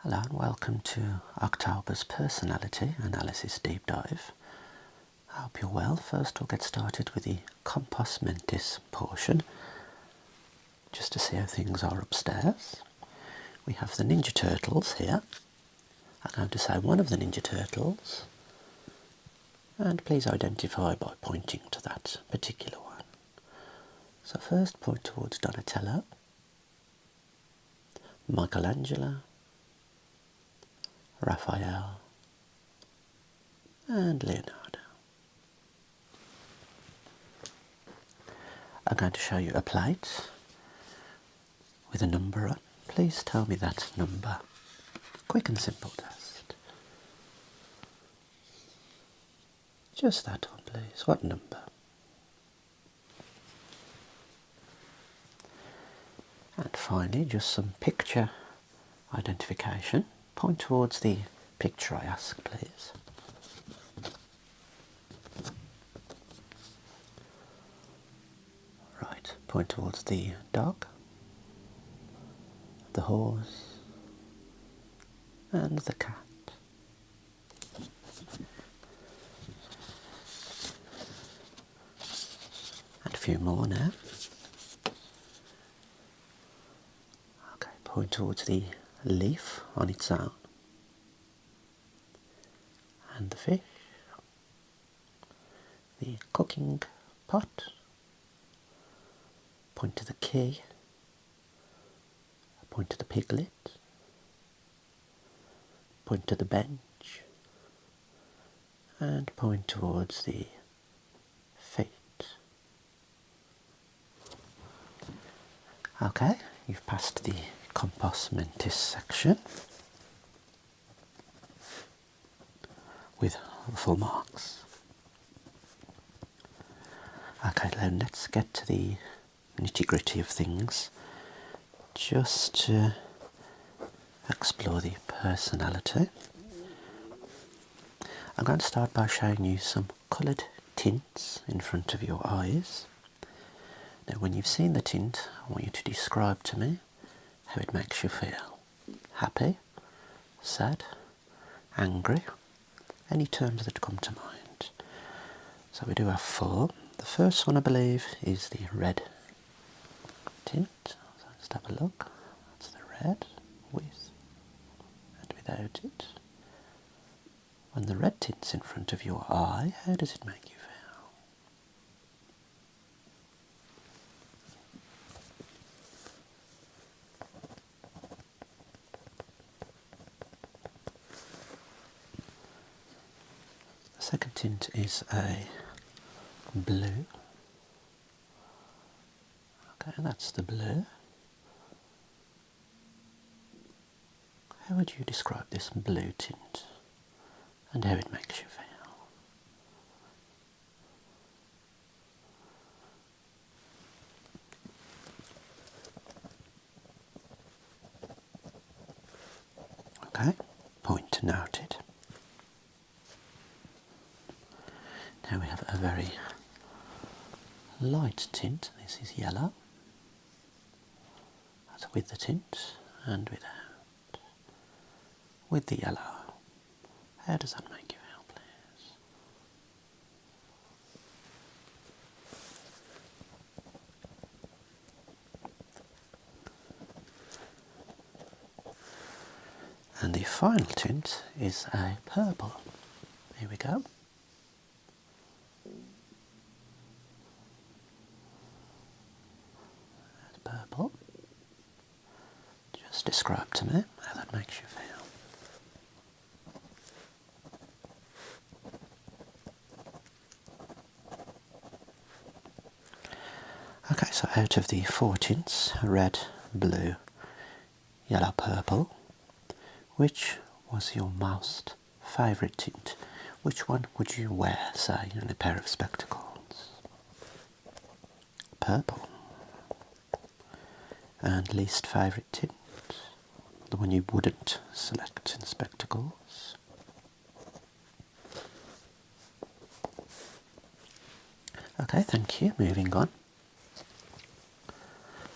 Hello and welcome to October's Personality Analysis Deep Dive. I hope you're well. First we'll get started with the COMPOS MENTIS portion, just to see how things are upstairs. We have the Ninja Turtles here. I'm going to say one of the Ninja Turtles, and please identify by pointing to that particular one. So first point towards Donatello, Michelangelo, Raphael and Leonardo. I'm going to show you a plate with a number on. Please tell me that number. Quick and simple test. Just that one, please. What number? And finally, just some picture identification. Point towards the picture I ask, please. Right, point towards the dog, the horse, and the cat. And a few more now. Okay, point towards the leaf on its own, and the fish, the cooking pot, point to the key, point to the piglet, point to the bench, and point towards the feet. Okay, you've passed the COMPOS MENTIS section with full marks. Okay, then let's get to the nitty-gritty of things, just to explore the personality. I'm going to start by showing you some coloured tints in front of your eyes. Now when you've seen the tint, I want you to describe to me how it makes you feel. Happy, sad, angry, any terms that come to mind. So we do have four. The first one I believe is the red tint. So let's have a look. That's the red, with and without it. When the red tint's in front of your eye, how does it make you feel? The second tint is a blue. Okay, that's the blue. How would you describe this blue tint and how it makes you feel? Okay, point noted. Now we have a very light tint. This is yellow. That's with the tint and without. With the yellow. How does that make you feel, please? And the final tint is a purple. Here we go. That's purple. Just describe to me how that makes you feel. Okay, so out of the four tints, red, blue, yellow, purple, which was your most favourite tint? Which one would you wear, say, in a pair of spectacles? Purple. And least favourite tint? The one you wouldn't select in spectacles? Okay, thank you. Moving on.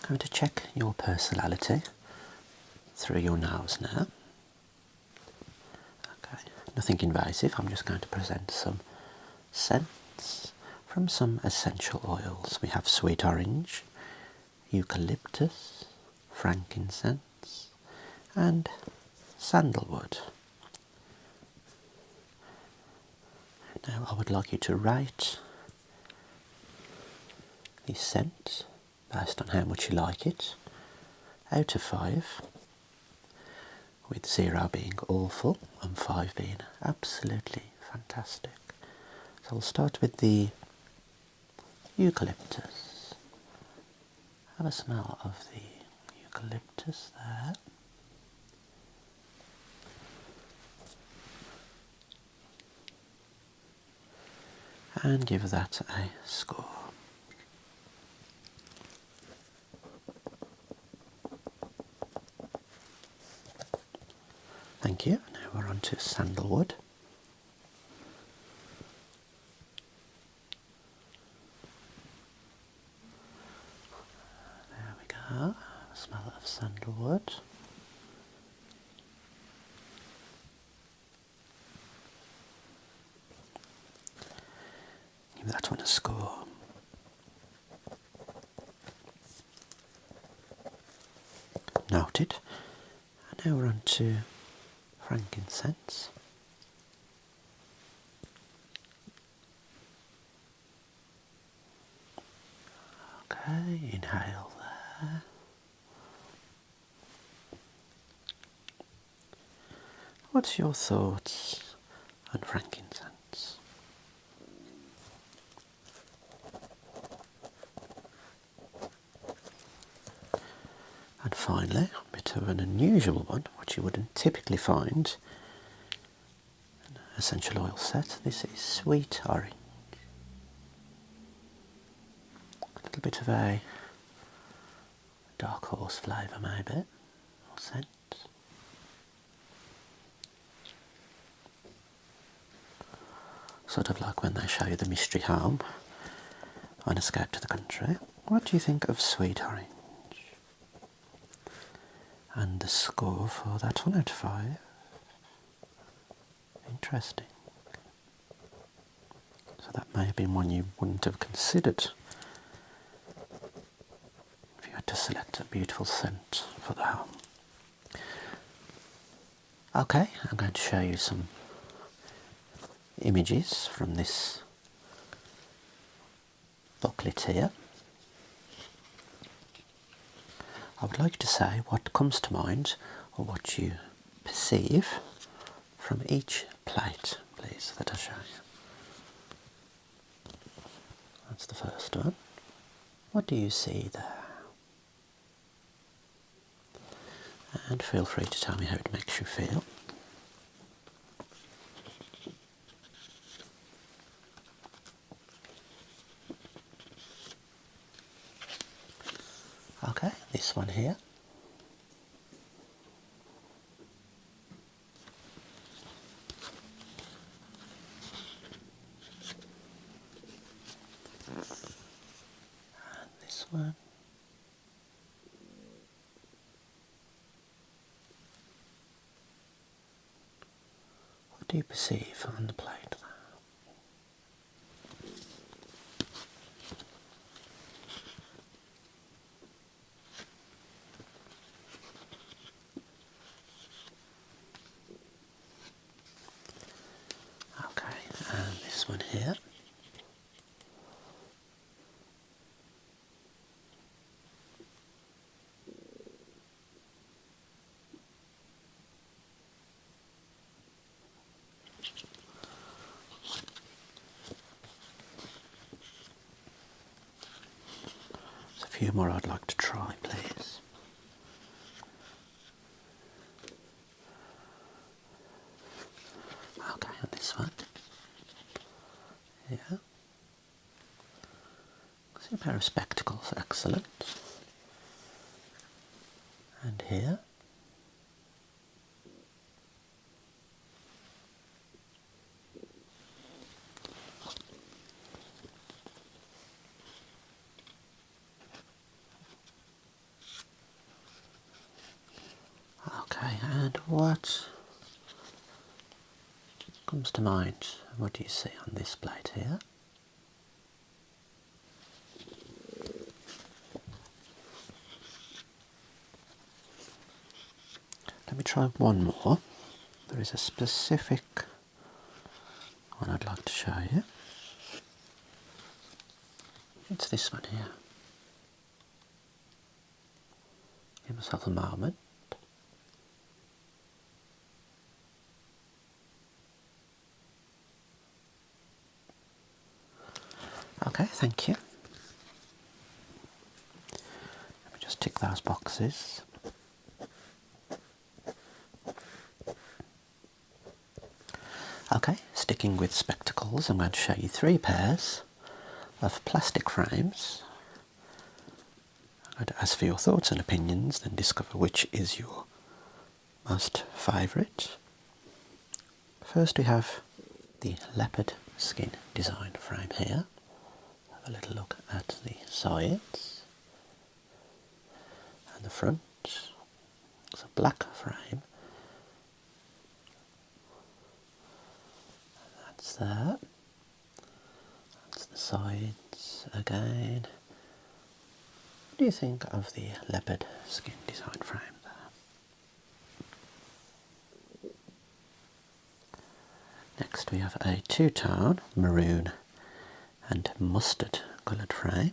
I'm going to check your personality through your nose now. Nothing invasive, I'm just going to present some scents from some essential oils. We have sweet orange, eucalyptus, frankincense and sandalwood. Now I would like you to rate the scent based on how much you like it, out of 5, with 0 being awful and 5 being absolutely fantastic. So we'll start with the eucalyptus. Have a smell of the eucalyptus there. And give that a score. Thank you. Now we're on to sandalwood. There we go. Smell of sandalwood. Give that one a score. Noted. And now we're on to frankincense. Okay, inhale there. What's your thoughts on frankincense? And finally, a bit of an unusual one, which you wouldn't typically find in an essential oil set. This is sweet orange. A little bit of a dark horse flavour maybe, or scent. Sort of like when they show you the mystery home on Escape to the Country. What do you think of sweet orange? And the score for that 1 out of 5. Interesting. So that may have been one you wouldn't have considered if you had to select a beautiful scent for the home. Okay, I'm going to show you some images from this booklet here. I would like to say what comes to mind or what you perceive from each plate, please, that I show you. That's the first one. What do you see there? And feel free to tell me how it makes you feel. Okay, this one here. And this one. What do you perceive on the plate there? Okay, and this one here. There's a few more I'd like to try, please. Okay, and this one. Yeah. See a pair of spectacles, excellent. And here. Okay, and what comes to mind, what do you see on this plate here? Let me try one more. There is a specific one I'd like to show you. It's this one here. Give myself a moment. Okay, thank you. Let me just tick those boxes. Okay, sticking with spectacles, I'm going to show you 3 pairs of plastic frames. I'm going to ask for your thoughts and opinions, then discover which is your most favourite. First we have the leopard skin design frame here. Have a little look at the sides and the front. It's a black frame. That's that. That's the sides again. What do you think of the leopard skin design frame there? Next we have a 2-tone maroon and mustard coloured frame.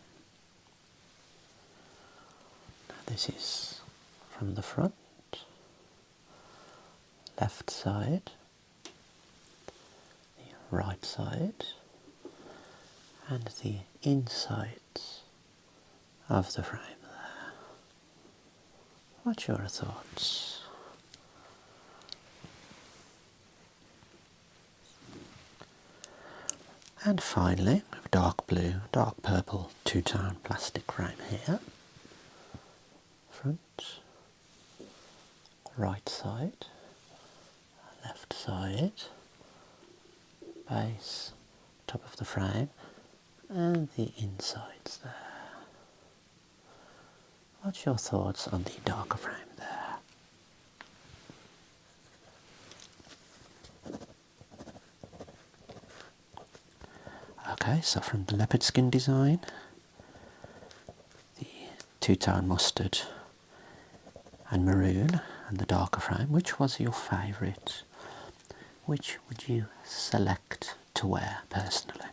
Now this is from the front, left side, the right side, and the insides of the frame there. What's your thoughts? And finally, we have dark blue, dark purple 2-tone plastic frame here. Front, right side, left side, base, top of the frame, and the insides there. What's your thoughts on the darker frame there? Okay, so from the leopard skin design, the 2-tone mustard and maroon and the darker frame, which was your favourite? Which would you select to wear personally?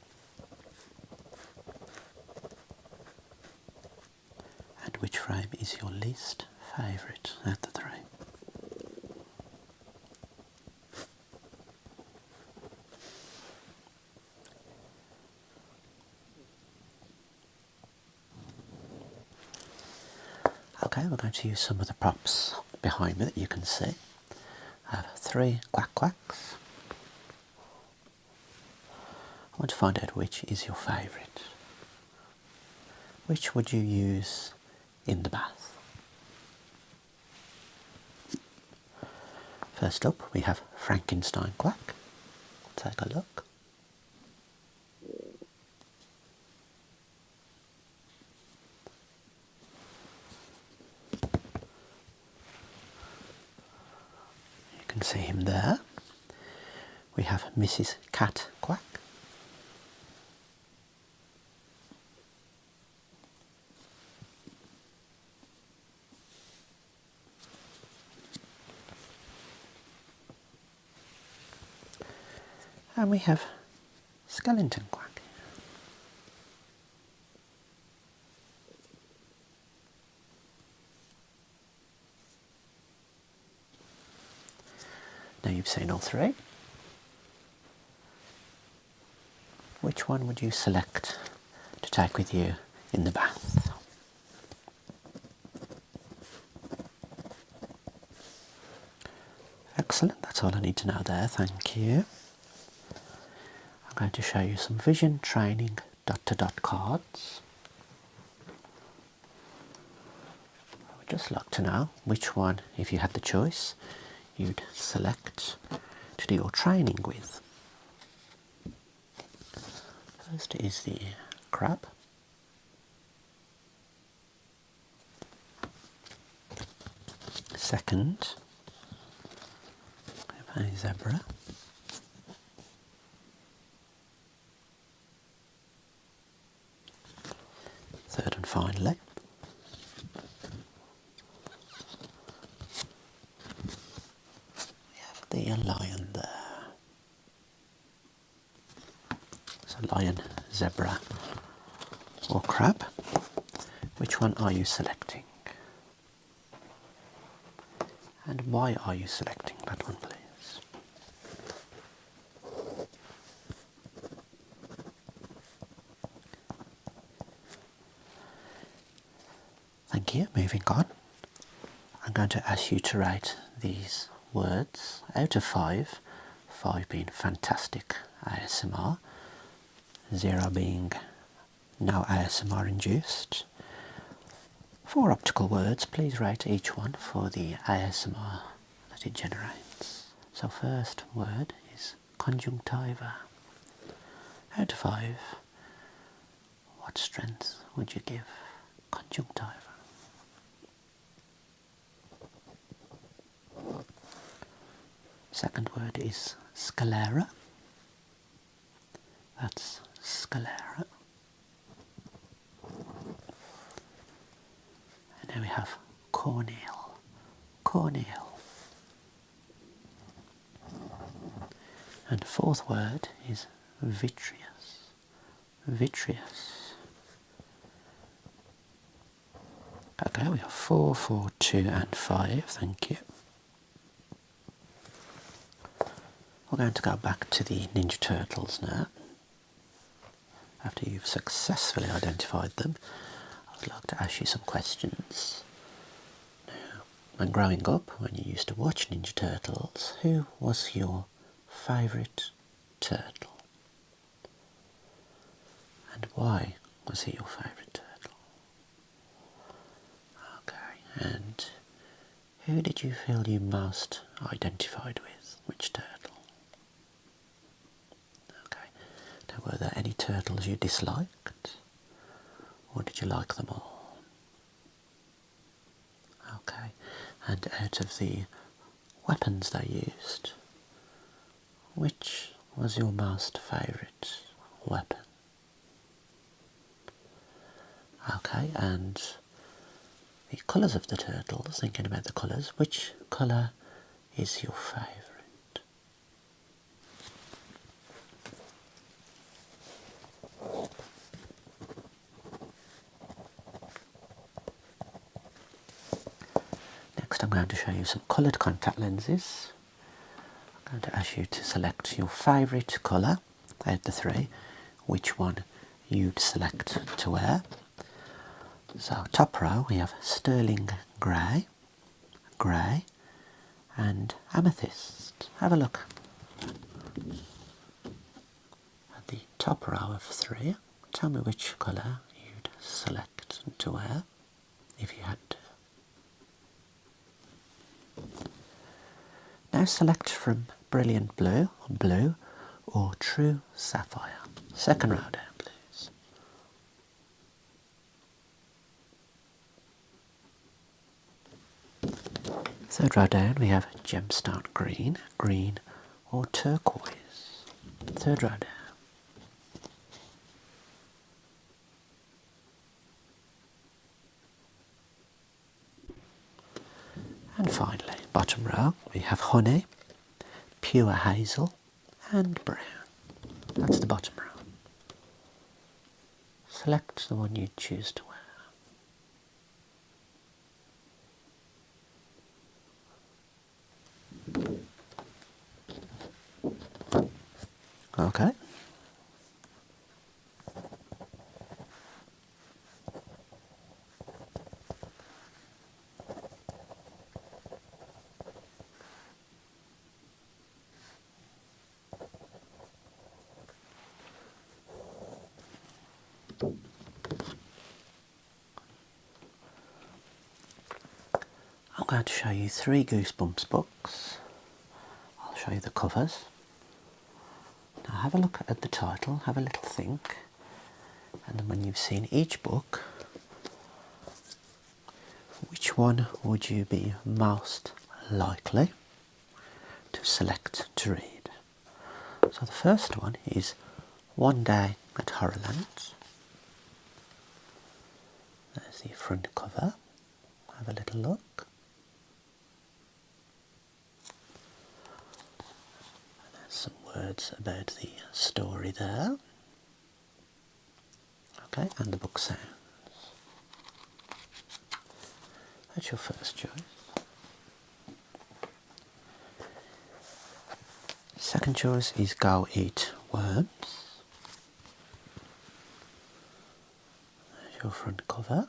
And which frame is your least favourite out of the 3? Okay, we're going to use some of the props behind me that you can see. I have 3 quack quacks. I want to find out which is your favourite. Which would you use in the bath? First up we have Frankenstein quack. Take a look. You can see him there. We have Mrs. Cat quack. And we have Skeleton quack. Now you've seen all 3. Which one would you select to take with you in the bath? Excellent, that's all I need to know there, thank you. I'm going to show you some vision training dot-to-dot cards. I would just like to know which one, if you had the choice, you'd select to do your training with. First is the crab. Second, we have a zebra. the lion there. So lion, zebra or crab. Which one are you selecting? And why are you selecting that one, please? Thank you. Moving on. I'm going to ask you to rate these words out of 5, 5 being fantastic ASMR, 0 being no ASMR induced. 4 optical words, please rate each one for the ASMR that it generates. So first word is conjunctiva. Out of 5, what strength would you give conjunctiva? Second word is sclera. That's sclera. And now we have corneal. Corneal. And fourth word is vitreous. Vitreous. Okay, we have 4, 4, 2 and 5, thank you. We're going to go back to the Ninja Turtles now. After you've successfully identified them, I'd like to ask you some questions. Now, when growing up, when you used to watch Ninja Turtles, who was your favourite turtle? And why was he your favourite turtle? Okay, and who did you feel you most identified with? Which turtle? Okay, now were there any turtles you disliked? Or did you like them all? Okay, and out of the weapons they used, which was your most favourite weapon? Okay, and the colours of the turtles, thinking about the colours, which colour is your favourite? Next I'm going to show you some coloured contact lenses. I'm going to ask you to select your favourite colour out of the 3, which one you'd select to wear. So top row we have sterling grey, grey and amethyst. Have a look at the top row of 3. Tell me which colour you'd select to wear if you had to. Now select from brilliant blue, blue or true sapphire. Second row down, please. Third row down we have gemstone green, green or turquoise. Third row down. And finally, bottom row, we have honey, pure hazel and brown. That's the bottom row. Select the one you choose to wear. Okay. I'm going to show you 3 Goosebumps books. I'll show you the covers. Now have a look at the title, have a little think, and then when you've seen each book, which one would you be most likely to select to read? So the first one is One Day at Horrorland. There's the front cover. Have a little look. some words about the story there. Okay, and the book sounds. That's your first choice. Second choice is Go Eat Worms. There's your front cover.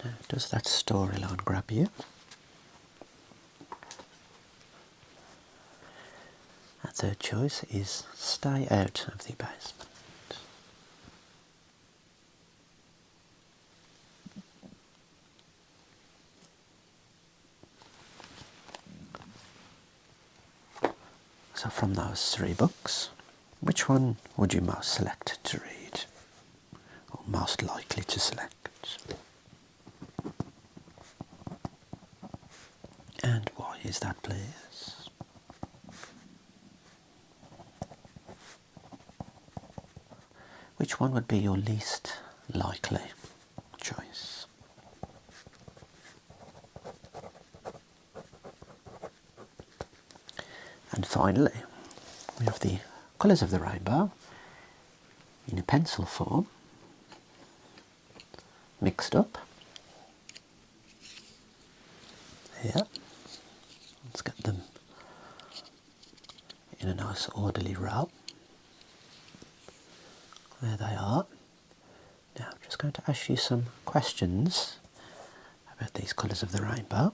Now, does that storyline grab you? Our third choice is Stay Out of the Basement. So from those three books, which one would you most select to read? Or most likely to select? And why is that, please? Which one would be your least likely choice? And finally, we have the colours of the rainbow in a pencil form, mixed up. Here, let's get them in a nice orderly row. There they are. Now I'm just going to ask you some questions about these colours of the rainbow.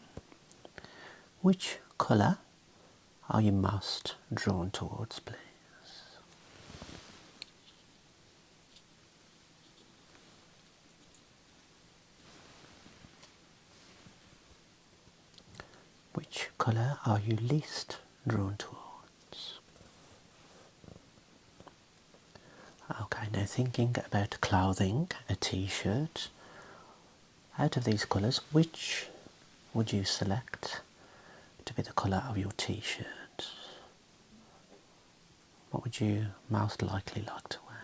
Which colour are you most drawn towards, please? Which colour are you least drawn towards? Okay, now thinking about clothing, a t-shirt, out of these colours, which would you select to be the colour of your t-shirt? What would you most likely like to wear?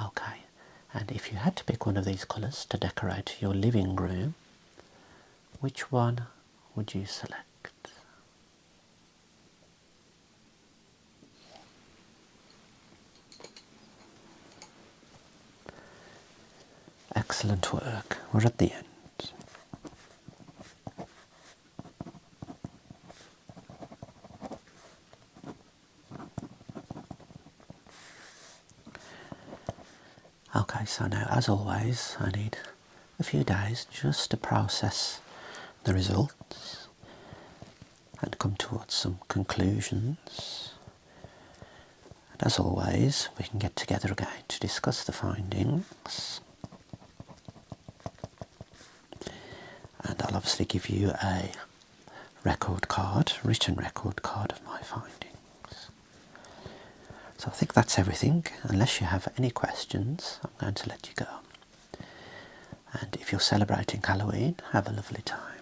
Okay, and if you had to pick one of these colours to decorate your living room, which one would you select? Excellent work. We're at the end. Okay, so now as always I need a few days just to process the results and come towards some conclusions. And as always, we can get together again to discuss the findings. And I'll obviously give you a record card, written record card of my findings. So I think that's everything. Unless you have any questions, I'm going to let you go. And if you're celebrating Halloween, have a lovely time.